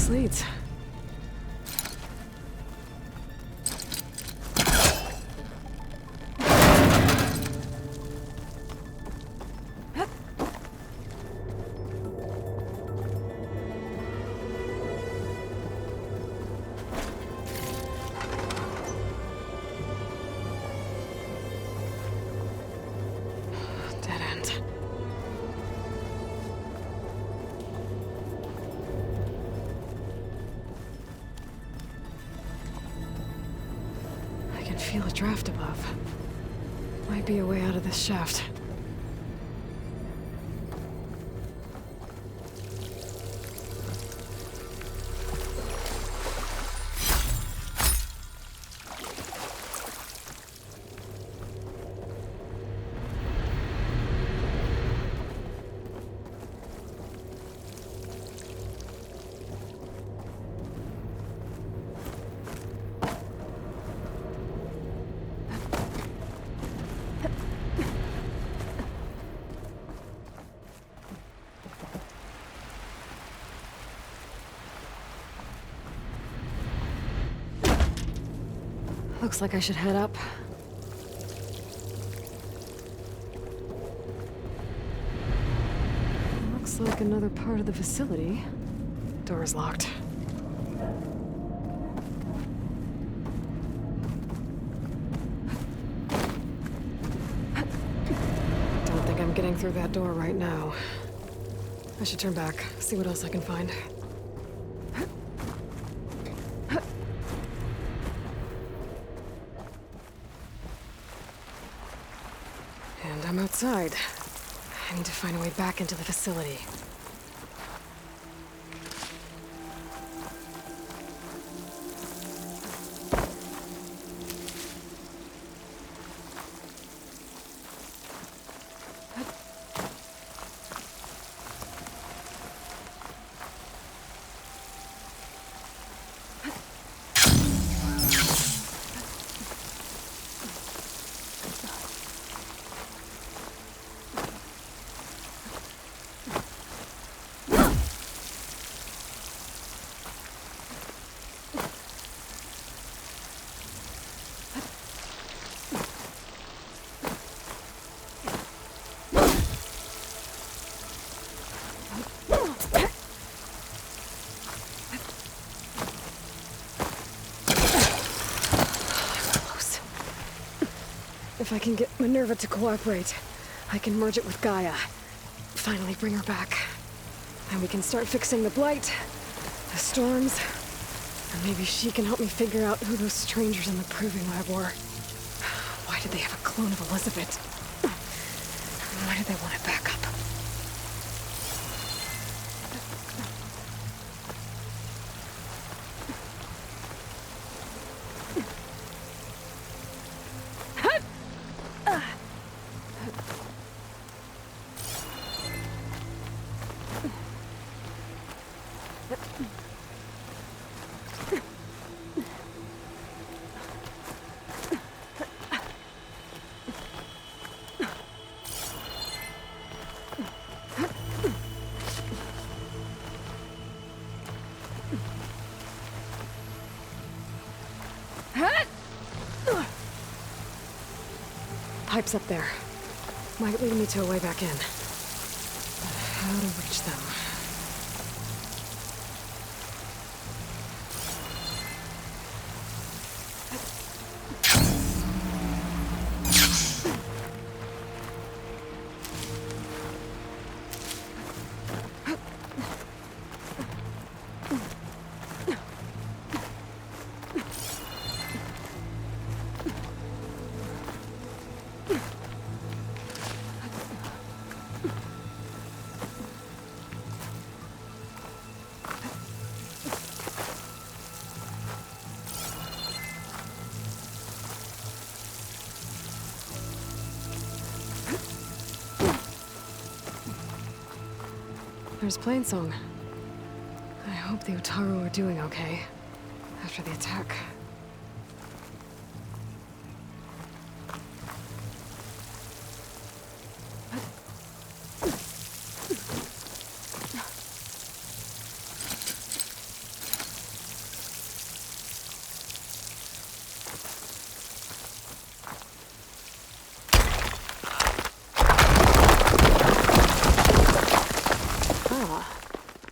this leads. Dead end. I can feel a draft above. Might be a way out of this shaft. Looks like I should head up. Looks like another part of the facility. Door is locked. Don't think I'm getting through that door right now. I should turn back, see what else I can find. And I'm outside. I need to find a way back into the facility. If I can get Minerva to cooperate, I can merge it with Gaia. Finally bring her back. And we can start fixing the blight, the storms, and maybe she can help me figure out who those strangers in the proving lab were. Why did they have a clone of Elizabeth? And why did they want it back up? Pipes up there. Might lead me to a way back in. But how to reach them? There's Plainsong. I hope the Utaru are doing okay after the attack.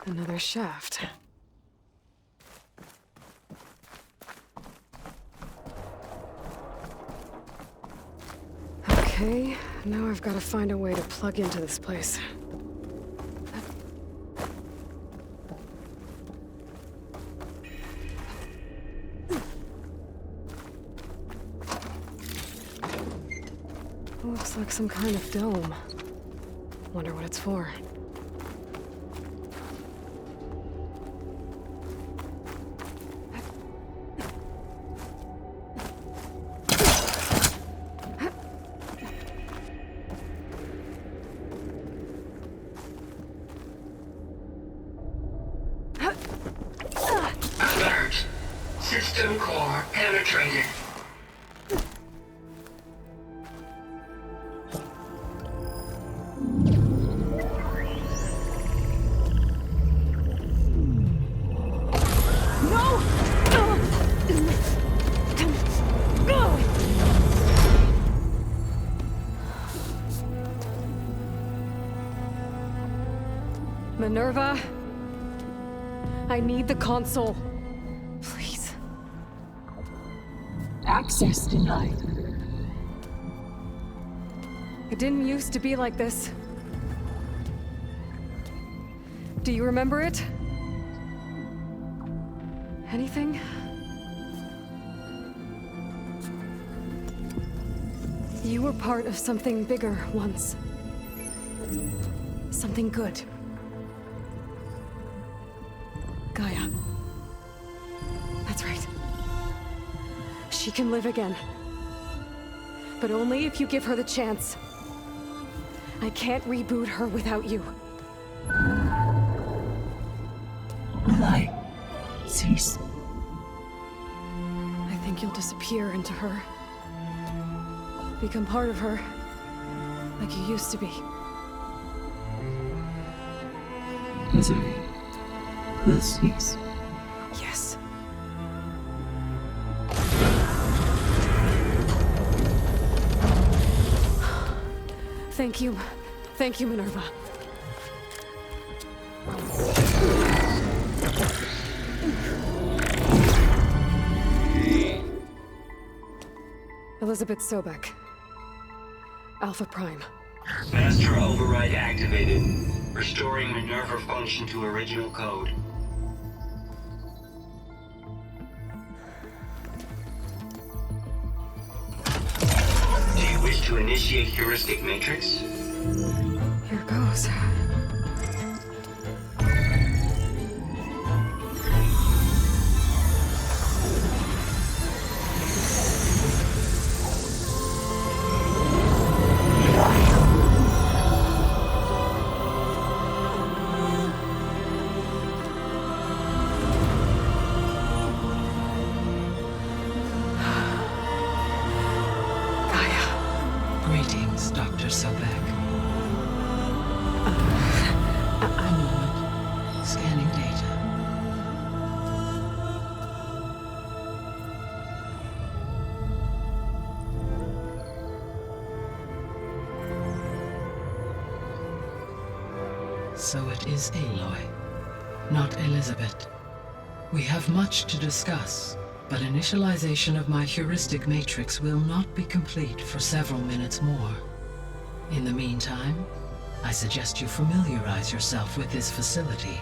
Another shaft. Okay, now I've got to find a way to plug into this place. Looks like some kind of dome. Wonder what it's for. Alert! System core penetrated. Minerva, I need the console. Please. Access denied. It didn't used to be like this. Do you remember it? Anything? You were part of something bigger once. Something good. Gaia. That's right. She can live again. But only if you give her the chance. I can't reboot her without you. Aloy, cease. I think you'll disappear into her. Become part of her. Like you used to be. Misery will cease. Yes. Thank you. Thank you, Minerva. Elizabeth Sobek. Alpha Prime. Master override activated. Restoring Minerva function to original code. Do you wish to initiate heuristic matrix? Here goes. Greetings, Dr. Sobek. A moment. Scanning data. So it is Aloy, not Elizabeth. We have much to discuss, but initialization of my heuristic matrix will not be complete for several minutes more. In the meantime, I suggest you familiarize yourself with this facility.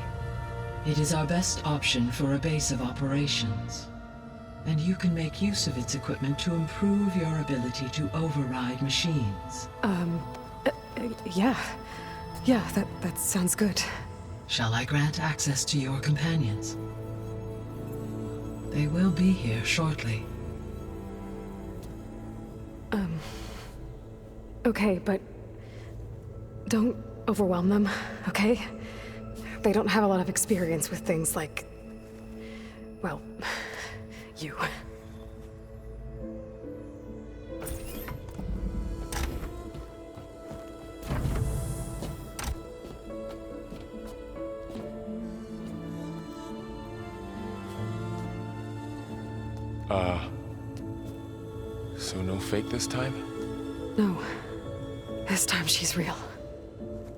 It is our best option for a base of operations, and you can make use of its equipment to improve your ability to override machines. Yeah. Yeah, that sounds good. Shall I grant access to your companions? They will be here shortly. Okay, but don't overwhelm them, okay? They don't have a lot of experience with things like, well, you. So no fake this time? No. This time she's real.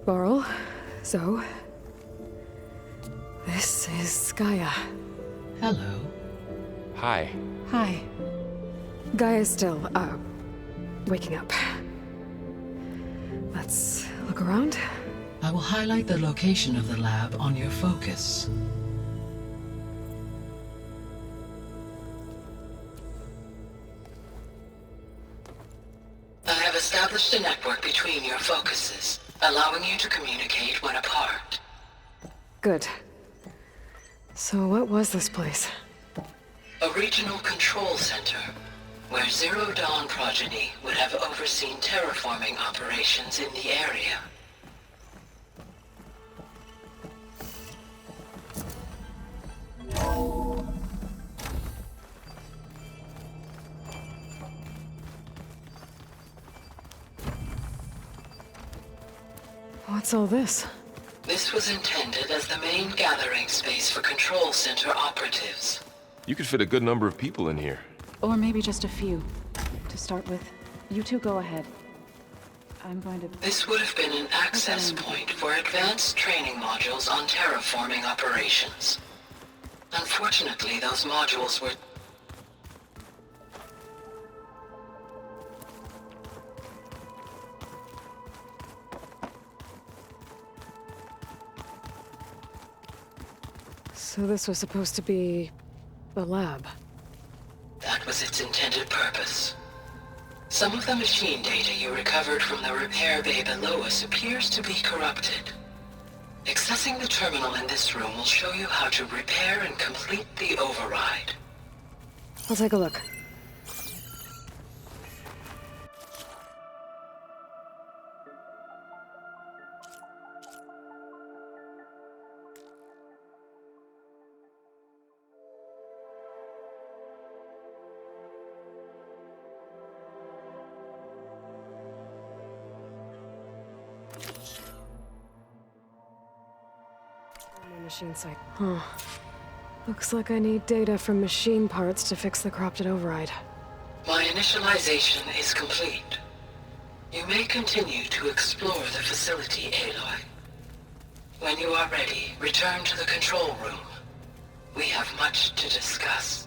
Laurel, Zoe, This is Gaia. Hello. Hi. Hi. Gaia's still, waking up. Let's look around. I will highlight the location of the lab on your focus. I have established a network between your focuses, allowing you to communicate when apart. Good. So what was this place? A regional control center, where Zero Dawn progeny would have overseen terraforming operations in the area. What's all this? This was intended as the main gathering space for control center operatives. You could fit a good number of people in here. Or maybe just a few. To start with, you two go ahead. I'm going to... This would have been an access point for advanced training modules on terraforming operations. Unfortunately, those modules were... So this was supposed to be a lab. That was its intended purpose. Some of the machine data you recovered from the repair bay below us appears to be corrupted. Accessing the terminal in this room will show you how to repair and complete the override. I'll take a look. Machine site. Huh. Looks like I need data from machine parts to fix the corrupted override. My initialization is complete. You may continue to explore the facility, Aloy. When you are ready, return to the control room. We have much to discuss.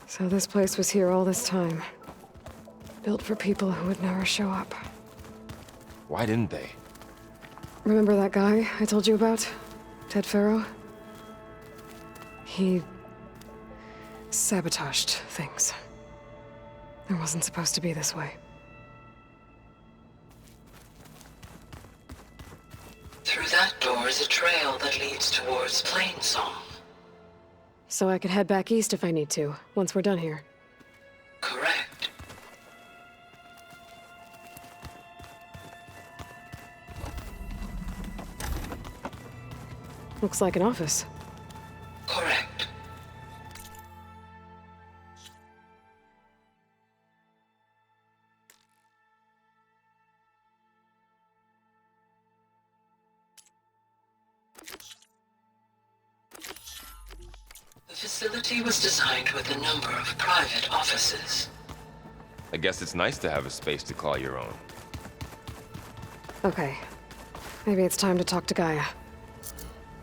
So this place was here all this time. Built for people who would never show up. Why didn't they? Remember that guy I told you about? Ted Farrow? He... sabotaged things. It wasn't supposed to be this way. Through that door is a trail that leads towards Plainsong. So I could head back east if I need to, once we're done here. Correct. Looks like an office. Correct. The facility was designed with a number of private offices. I guess it's nice to have a space to call your own. Okay. Maybe it's time to talk to Gaia.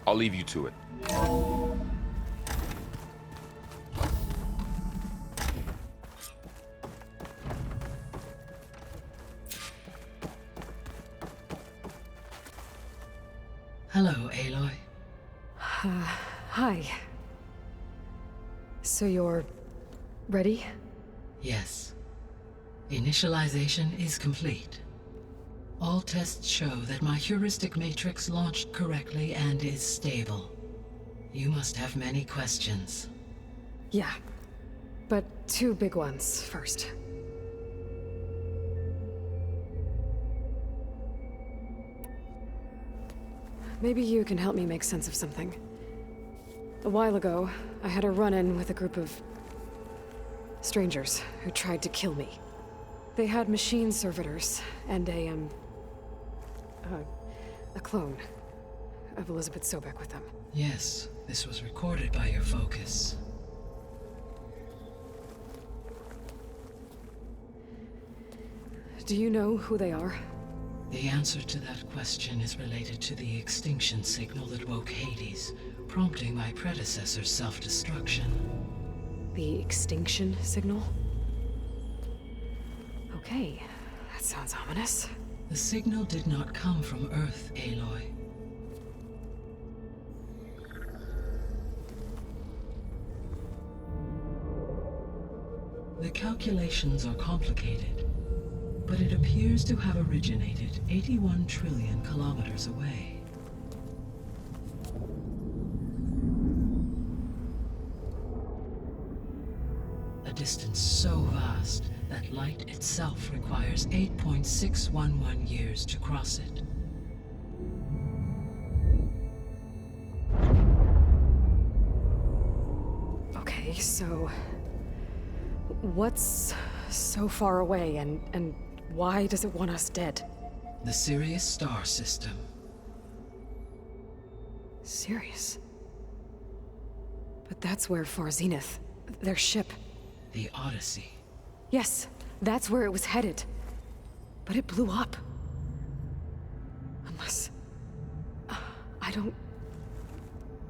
I'll leave you to it. Hello, Aloy. Hi. So you're... ready? Yes. Initialization is complete. All tests show that my heuristic matrix launched correctly and is stable. You must have many questions. Yeah. But two big ones first. Maybe you can help me make sense of something. A while ago, I had a run-in with a group of... Strangers who tried to kill me. They had machine servitors and a clone of Elizabeth Sobek with them. Yes, this was recorded by your focus. Do you know who they are? The answer to that question is related to the extinction signal that woke Hades, prompting my predecessor's self-destruction. The extinction signal? Okay, that sounds ominous. The signal did not come from Earth, Aloy. The calculations are complicated, but it appears to have originated 81 trillion kilometers away. A distance so vast that light itself requires 8.611 years to cross it. Okay, so... what's so far away, and why does it want us dead? The Sirius star system. Sirius? But that's where Far Zenith, their ship... The Odyssey. Yes, that's where it was headed. But it blew up. Unless... I don't...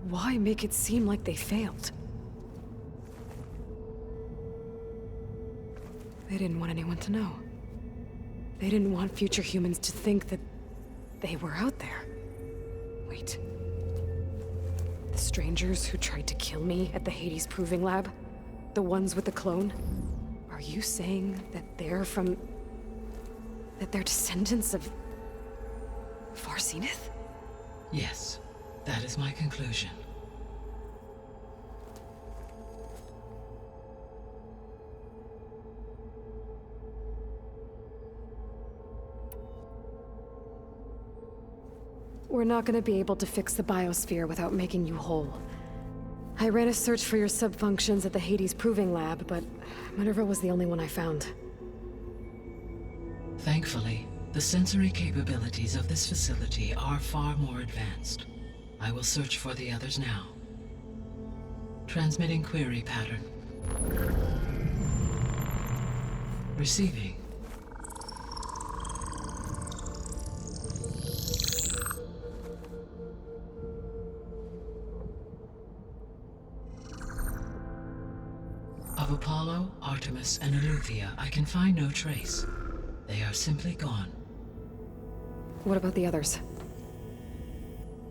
Why make it seem like they failed? They didn't want anyone to know. They didn't want future humans to think that they were out there. Wait. The strangers who tried to kill me at the Hades Proving Lab? The ones with the clone? Are you saying that they're from... that they're descendants of... Far Zenith? Yes, that is my conclusion. We're not gonna be able to fix the biosphere without making you whole. I ran a search for your subfunctions at the Hades Proving Lab, but Minerva was the only one I found. Thankfully, the sensory capabilities of this facility are far more advanced. I will search for the others now. Transmitting query pattern. Receiving. Of Apollo, Artemis, and Eleuthia, I can find no trace. They are simply gone. What about the others?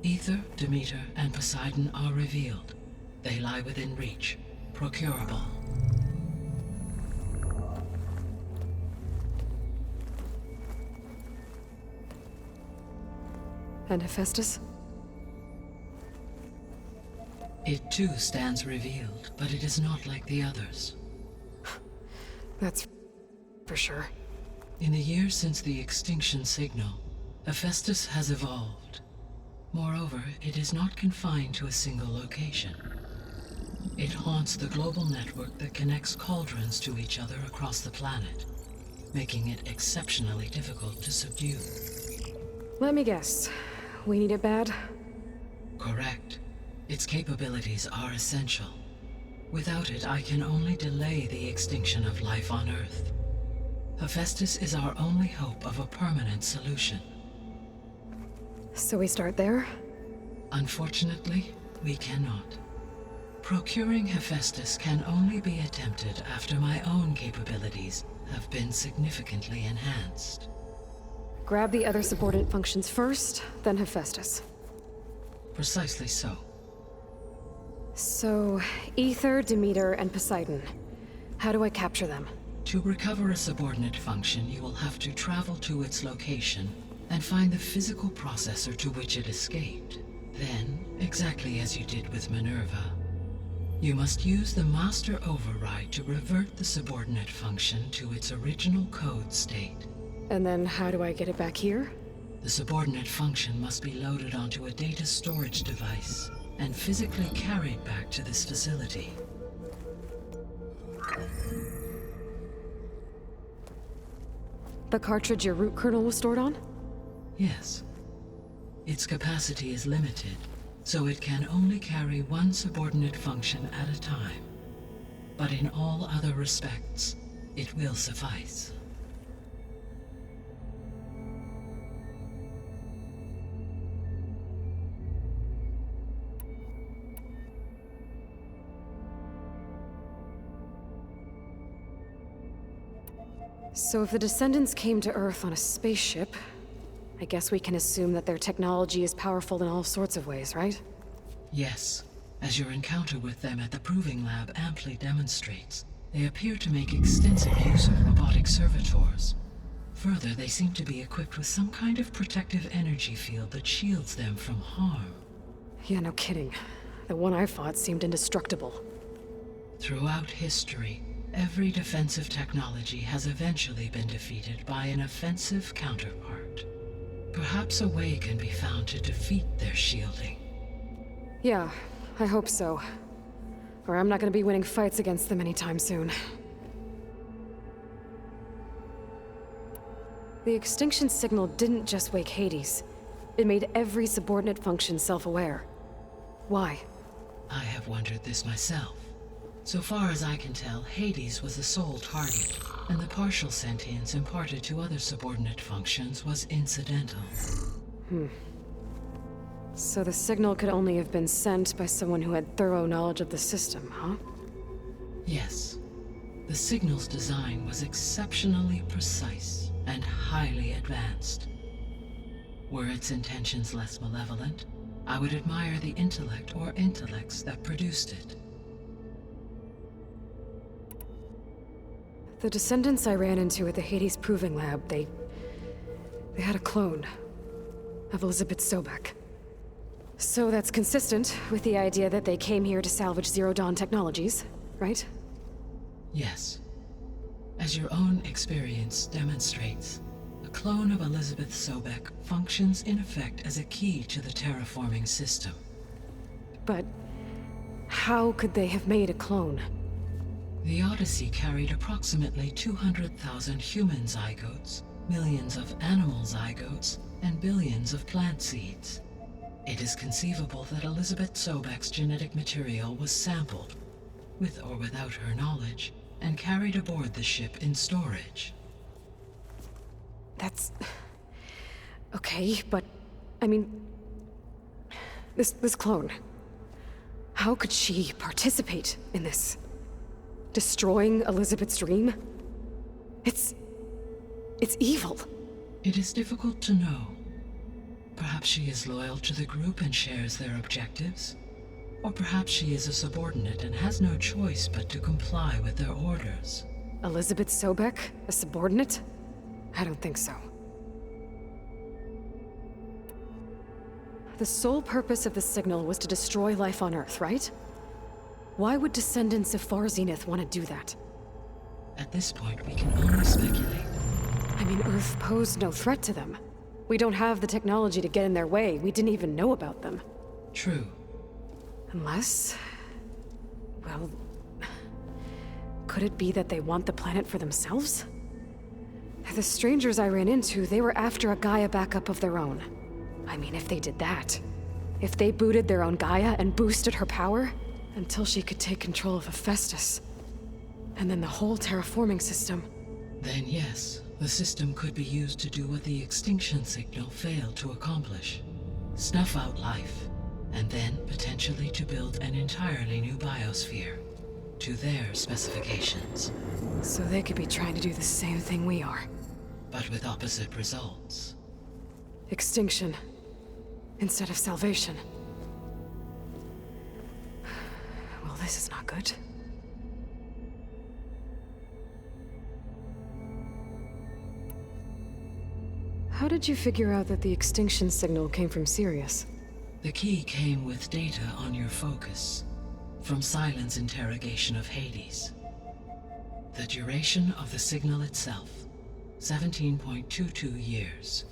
Ether, Demeter, and Poseidon are revealed. They lie within reach, procurable. And Hephaestus? It too stands revealed, but it is not like the others. That's for sure. In the years since the extinction signal, Hephaestus has evolved. Moreover, it is not confined to a single location. It haunts the global network that connects cauldrons to each other across the planet, making it exceptionally difficult to subdue. Let me guess. We need it bad? Correct. Its capabilities are essential. Without it, I can only delay the extinction of life on Earth. Hephaestus is our only hope of a permanent solution. So we start there? Unfortunately, we cannot. Procuring Hephaestus can only be attempted after my own capabilities have been significantly enhanced. Grab the other subordinate functions first, then Hephaestus. Precisely so. So, Ether, Demeter, and Poseidon. How do I capture them? To recover a subordinate function, you will have to travel to its location and find the physical processor to which it escaped. Then, exactly as you did with Minerva, you must use the master override to revert the subordinate function to its original code state. And then how do I get it back here? The subordinate function must be loaded onto a data storage device and physically carried back to this facility. The cartridge your root kernel was stored on? Yes. Its capacity is limited, so it can only carry one subordinate function at a time. But in all other respects, it will suffice. So if the Descendants came to Earth on a spaceship, I guess we can assume that their technology is powerful in all sorts of ways, right? Yes, as your encounter with them at the Proving Lab amply demonstrates, they appear to make extensive use of robotic servitors. Further, they seem to be equipped with some kind of protective energy field that shields them from harm. Yeah, no kidding. The one I fought seemed indestructible. Throughout history, every defensive technology has eventually been defeated by an offensive counterpart. Perhaps a way can be found to defeat their shielding. Yeah, I hope so. Or I'm not gonna be winning fights against them anytime soon. The extinction signal didn't just wake Hades. It made every subordinate function self-aware. Why? I have wondered this myself. So far as I can tell, Hades was the sole target, and the partial sentience imparted to other subordinate functions was incidental. So the signal could only have been sent by someone who had thorough knowledge of the system, huh? Yes. The signal's design was exceptionally precise and highly advanced. Were its intentions less malevolent, I would admire the intellect or intellects that produced it. The Descendants I ran into at the Hades Proving Lab, they had a clone of Elizabeth Sobek. So that's consistent with the idea that they came here to salvage Zero Dawn technologies, right? Yes. As your own experience demonstrates, a clone of Elizabeth Sobek functions in effect as a key to the terraforming system. But how could they have made a clone? The Odyssey carried approximately 200,000 human zygotes, millions of animal zygotes, and billions of plant seeds. It is conceivable that Elizabeth Sobek's genetic material was sampled, with or without her knowledge, and carried aboard the ship in storage. That's... okay, but... I mean... This clone... How could she participate in this? Destroying Elizabeth's dream? It's evil. It is difficult to know. Perhaps she is loyal to the group and shares their objectives. Or perhaps she is a subordinate and has no choice but to comply with their orders. Elizabeth Sobek? A subordinate? I don't think so. The sole purpose of the signal was to destroy life on Earth, right? Why would descendants of Far Zenith want to do that? At this point, we can only speculate. I mean, Earth posed no threat to them. We don't have the technology to get in their way. We didn't even know about them. True. Unless... well... could it be that they want the planet for themselves? The strangers I ran into, they were after a Gaia backup of their own. I mean, if they did that... if they booted their own Gaia and boosted her power... until she could take control of Hephaestus. And then the whole terraforming system. Then yes, the system could be used to do what the extinction signal failed to accomplish. Snuff out life, and then potentially to build an entirely new biosphere, to their specifications. So they could be trying to do the same thing we are. But with opposite results. Extinction, instead of salvation. Well, this is not good. How did you figure out that the extinction signal came from Sirius? The key came with data on your focus, from Silent's interrogation of Hades. The duration of the signal itself, 17.22 years.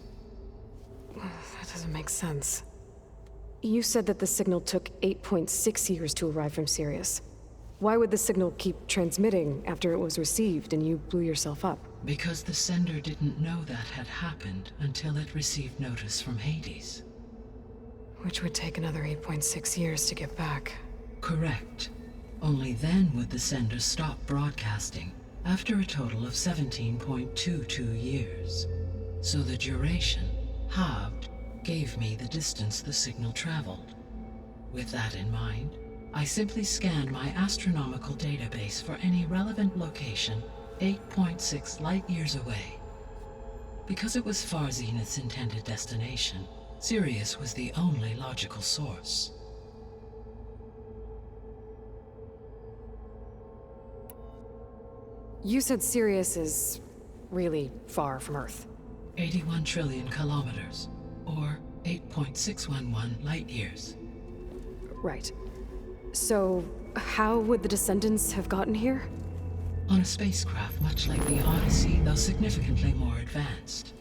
That doesn't make sense. You said that the signal took 8.6 years to arrive from Sirius. Why would the signal keep transmitting after it was received and you blew yourself up? Because the sender didn't know that had happened until it received notice from Hades. Which would take another 8.6 years to get back. Correct. Only then would the sender stop broadcasting, after a total of 17.22 years. So the duration, halved, gave me the distance the signal traveled. With that in mind, I simply scanned my astronomical database for any relevant location 8.6 light-years away. Because it was Far Zenith's intended destination, Sirius was the only logical source. You said Sirius is really far from Earth. 81 trillion kilometers, or 8.611 light-years. Right. So, how would the Descendants have gotten here? On a spacecraft much like the Odyssey, though significantly more advanced.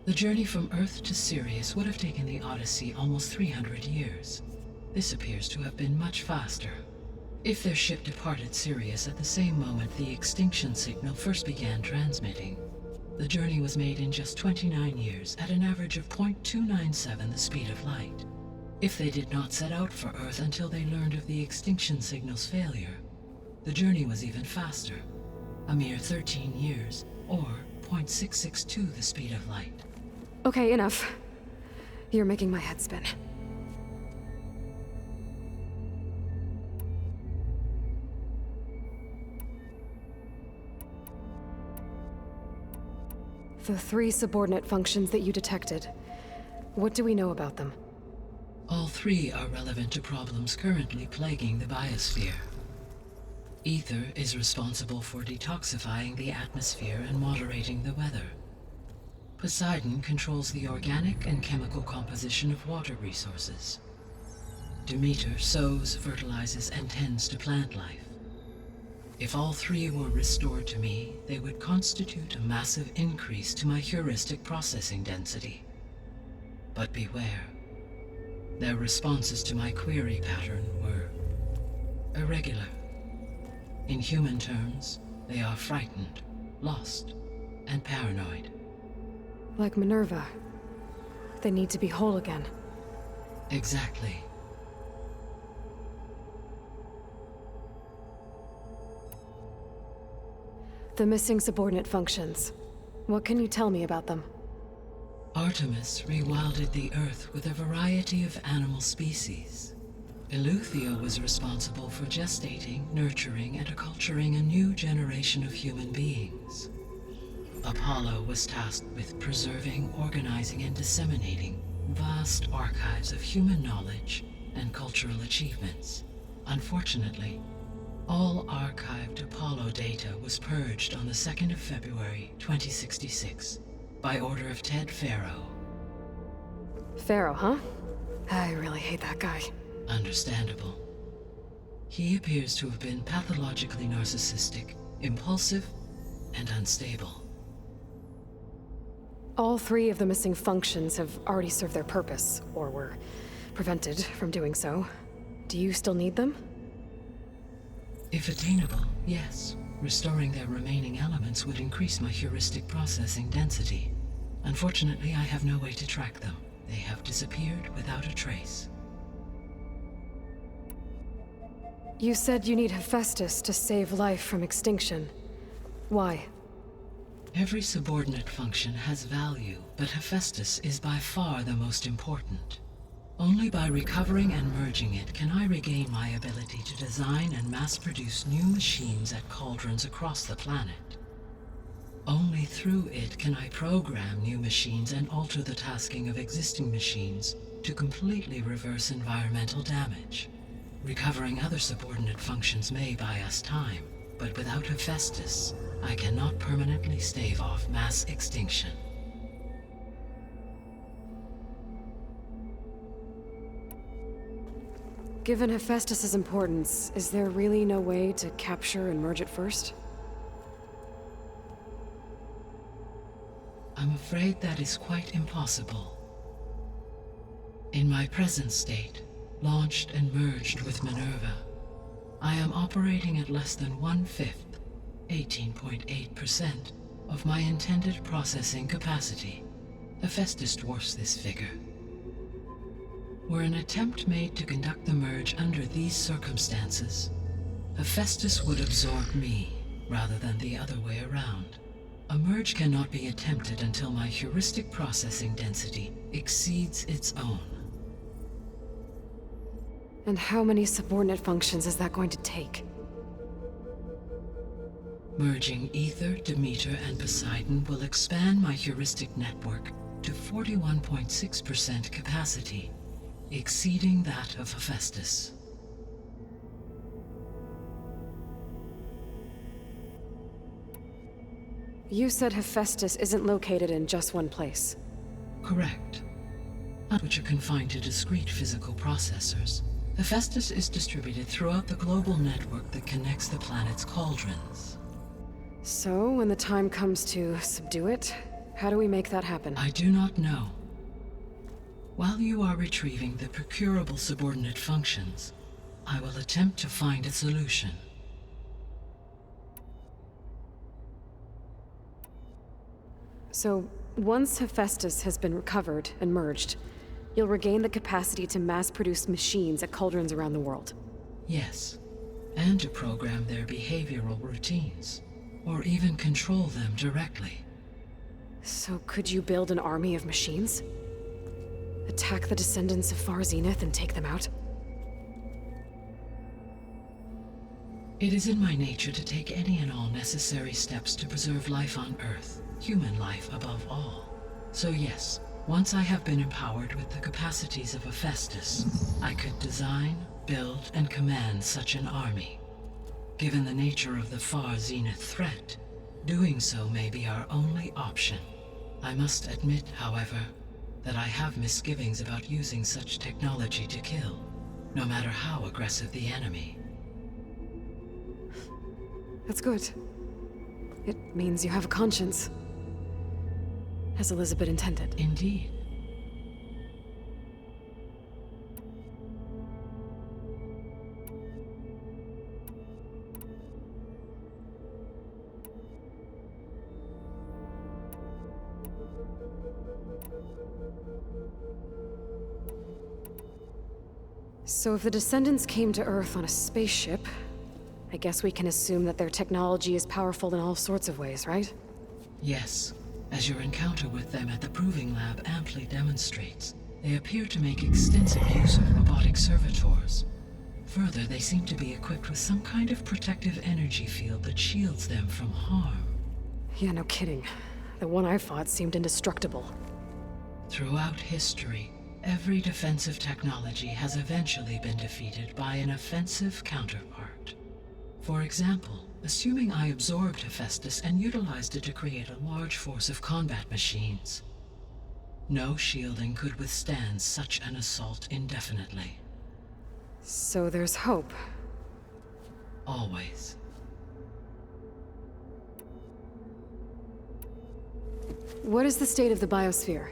The journey from Earth to Sirius would have taken the Odyssey almost 300 years. This appears to have been much faster. If their ship departed Sirius at the same moment the extinction signal first began transmitting, the journey was made in just 29 years at an average of 0.297 the speed of light. If they did not set out for Earth until they learned of the extinction signal's failure, the journey was even faster, a mere 13 years, or 0.662 the speed of light. Okay, enough. You're making my head spin. The 3 subordinate functions that you detected, what do we know about them? All 3 are relevant to problems currently plaguing the biosphere. Ether is responsible for detoxifying the atmosphere and moderating the weather. Poseidon controls the organic and chemical composition of water resources. Demeter sows, fertilizes, and tends to plant life. If all 3 were restored to me, they would constitute a massive increase to my heuristic processing density. But beware. Their responses to my query pattern were irregular. In human terms, they are frightened, lost, and paranoid. Like Minerva. They need to be whole again. Exactly. The missing subordinate functions. What can you tell me about them? Artemis rewilded the Earth with a variety of animal species. Eleuthia was responsible for gestating, nurturing, and acculturating a new generation of human beings. Apollo was tasked with preserving, organizing, and disseminating vast archives of human knowledge and cultural achievements. Unfortunately, all archived Apollo data was purged on the 2nd of February, 2066, by order of Ted Faro. Pharaoh, huh? I really hate that guy. Understandable. He appears to have been pathologically narcissistic, impulsive, and unstable. All 3 of the missing functions have already served their purpose, or were prevented from doing so. Do you still need them? If attainable, yes. Restoring their remaining elements would increase my heuristic processing density. Unfortunately, I have no way to track them. They have disappeared without a trace. You said you need Hephaestus to save life from extinction. Why? Every subordinate function has value, but Hephaestus is by far the most important. Only by recovering and merging it can I regain my ability to design and mass-produce new machines at cauldrons across the planet. Only through it can I program new machines and alter the tasking of existing machines to completely reverse environmental damage. Recovering other subordinate functions may buy us time, but without Hephaestus, I cannot permanently stave off mass extinction. Given Hephaestus's importance, is there really no way to capture and merge it first? I'm afraid that is quite impossible. In my present state, launched and merged with Minerva, I am operating at less than 1/5, 18.8%, of my intended processing capacity. Hephaestus dwarfs this figure. Were an attempt made to conduct the merge under these circumstances, Hephaestus would absorb me rather than the other way around. A merge cannot be attempted until my heuristic processing density exceeds its own. And how many subordinate functions is that going to take? Merging Ether, Demeter, and Poseidon will expand my heuristic network to 41.6% capacity, exceeding that of Hephaestus. You said Hephaestus isn't located in just one place. Correct. Not which are confined to discrete physical processors. Hephaestus is distributed throughout the global network that connects the planet's cauldrons. So, when the time comes to subdue it, how do we make that happen? I do not know. While you are retrieving the procurable subordinate functions, I will attempt to find a solution. So, once Hephaestus has been recovered and merged, you'll regain the capacity to mass-produce machines at cauldrons around the world. Yes, and to program their behavioral routines, or even control them directly. So could you build an army of machines? Attack the descendants of Far Zenith and take them out? It is in my nature to take any and all necessary steps to preserve life on Earth, human life above all. So yes, once I have been empowered with the capacities of Hephaestus, I could design, build, and command such an army. Given the nature of the Far Zenith threat, doing so may be our only option. I must admit, however, that I have misgivings about using such technology to kill, no matter how aggressive the enemy. That's good. It means you have a conscience. As Elizabeth intended. Indeed. So if the descendants came to Earth on a spaceship, I guess we can assume that their technology is powerful in all sorts of ways, right? Yes, as your encounter with them at the Proving Lab amply demonstrates, they appear to make extensive use of robotic servitors. Further, they seem to be equipped with some kind of protective energy field that shields them from harm. Yeah, no kidding. The one I fought seemed indestructible. Throughout history, every defensive technology has eventually been defeated by an offensive counterpart. For example, assuming I absorbed Hephaestus and utilized it to create a large force of combat machines. No shielding could withstand such an assault indefinitely. So there's hope. Always. What is the state of the biosphere?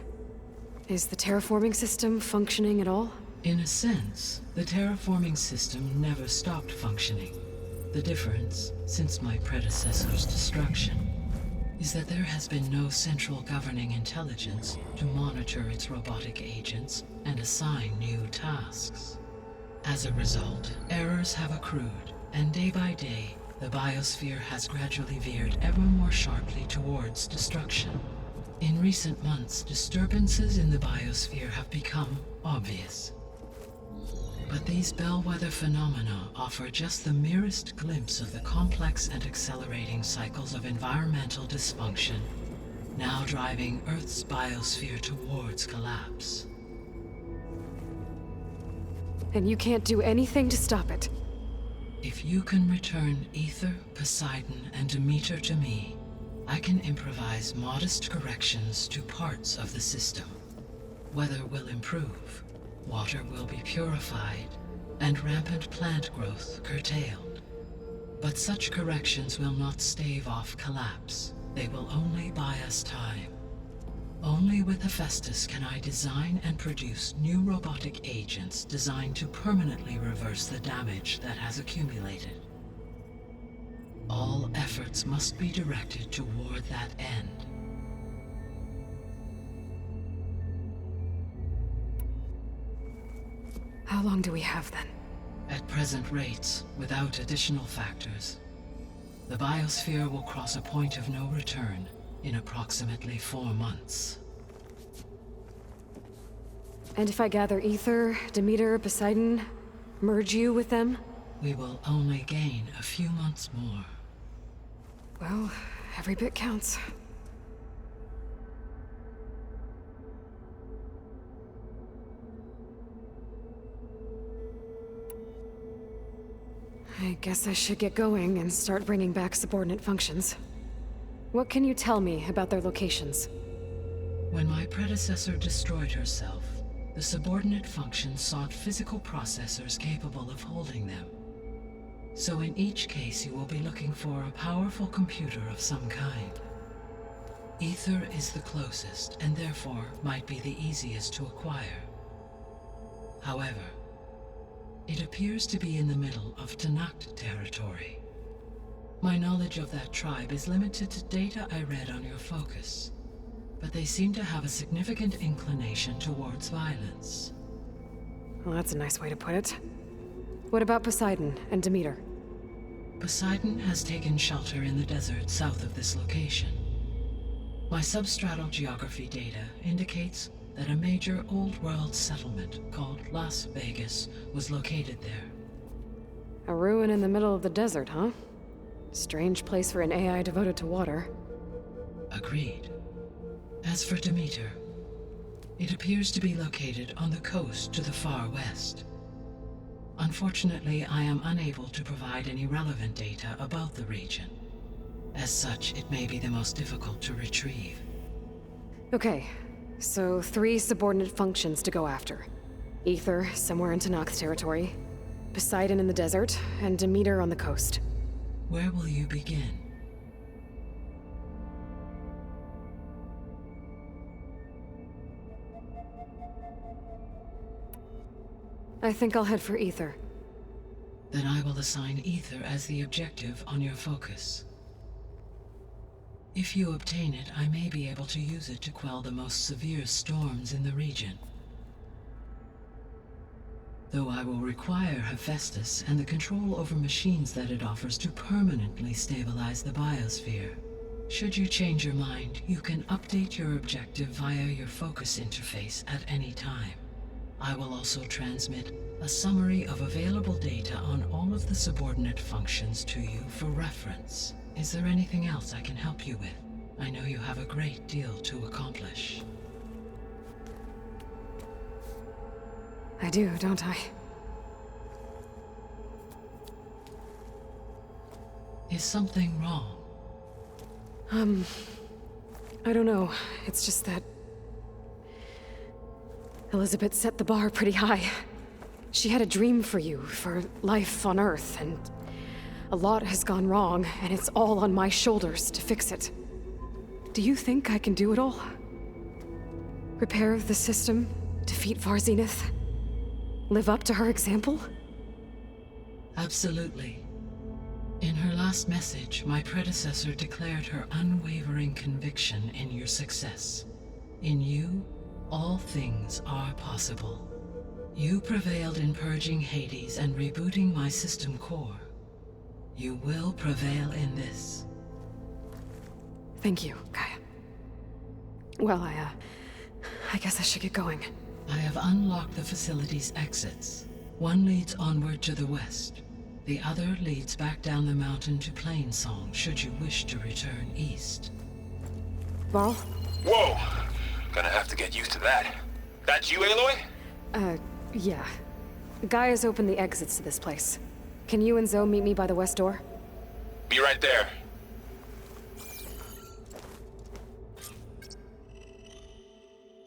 Is the terraforming system functioning at all? In a sense, the terraforming system never stopped functioning. The difference, since my predecessor's destruction, is that there has been no central governing intelligence to monitor its robotic agents and assign new tasks. As a result, errors have accrued, and day by day, the biosphere has gradually veered ever more sharply towards destruction. In recent months, disturbances in the biosphere have become obvious. But these bellwether phenomena offer just the merest glimpse of the complex and accelerating cycles of environmental dysfunction, now driving Earth's biosphere towards collapse. And you can't do anything to stop it? If you can return Ether, Poseidon, and Demeter to me, I can improvise modest corrections to parts of the system. Weather will improve, water will be purified, and rampant plant growth curtailed. But such corrections will not stave off collapse. They will only buy us time. Only with Hephaestus can I design and produce new robotic agents designed to permanently reverse the damage that has accumulated. All efforts must be directed toward that end. How long do we have then? At present rates, without additional factors, the biosphere will cross a point of no return in approximately 4 months. And if I gather Ether, Demeter, Poseidon, merge you with them? We will only gain a few months more. Well, every bit counts. I guess I should get going and start bringing back subordinate functions. What can you tell me about their locations? When my predecessor destroyed herself, the subordinate functions sought physical processors capable of holding them. So in each case you will be looking for a powerful computer of some kind. Ether is the closest, and therefore might be the easiest to acquire. However, it appears to be in the middle of Tanakh territory. My knowledge of that tribe is limited to data I read on your focus, but they seem to have a significant inclination towards violence. Well, that's a nice way to put it. What about Poseidon and Demeter? Poseidon has taken shelter in the desert south of this location. My substratal geography data indicates that a major old-world settlement called Las Vegas was located there. A ruin in the middle of the desert, huh? Strange place for an AI devoted to water. Agreed. As for Demeter, it appears to be located on the coast to the far west. Unfortunately, I am unable to provide any relevant data about the region. As such, it may be the most difficult to retrieve. Okay, so 3 subordinate functions to go after. Ether, somewhere in Tanakh territory. Poseidon in the desert, and Demeter on the coast. Where will you begin? I think I'll head for Ether. Then I will assign Ether as the objective on your focus. If you obtain it, I may be able to use it to quell the most severe storms in the region. Though I will require Hephaestus and the control over machines that it offers to permanently stabilize the biosphere. Should you change your mind, you can update your objective via your focus interface at any time. I will also transmit a summary of available data on all of the subordinate functions to you for reference. Is there anything else I can help you with? I know you have a great deal to accomplish. I do, don't I? Is something wrong? I don't know. It's just that Elizabeth set the bar pretty high. She had a dream for you, for life on Earth, and a lot has gone wrong, and it's all on my shoulders to fix it. Do you think I can do it all? Repair the system, defeat Varzenith, live up to her example? Absolutely. In her last message, my predecessor declared her unwavering conviction in your success. In you, all things are possible. You prevailed in purging Hades and rebooting my system core. You will prevail in this. Thank you, Gaia. Well, I guess I should get going. I have unlocked the facility's exits. One leads onward to the west. The other leads back down the mountain to Plainsong, should you wish to return east. Varl? Whoa! Gonna have to get used to that. That's you, Aloy? Yeah. Gaia's opened the exits to this place. Can you and Zoe meet me by the west door? Be right there.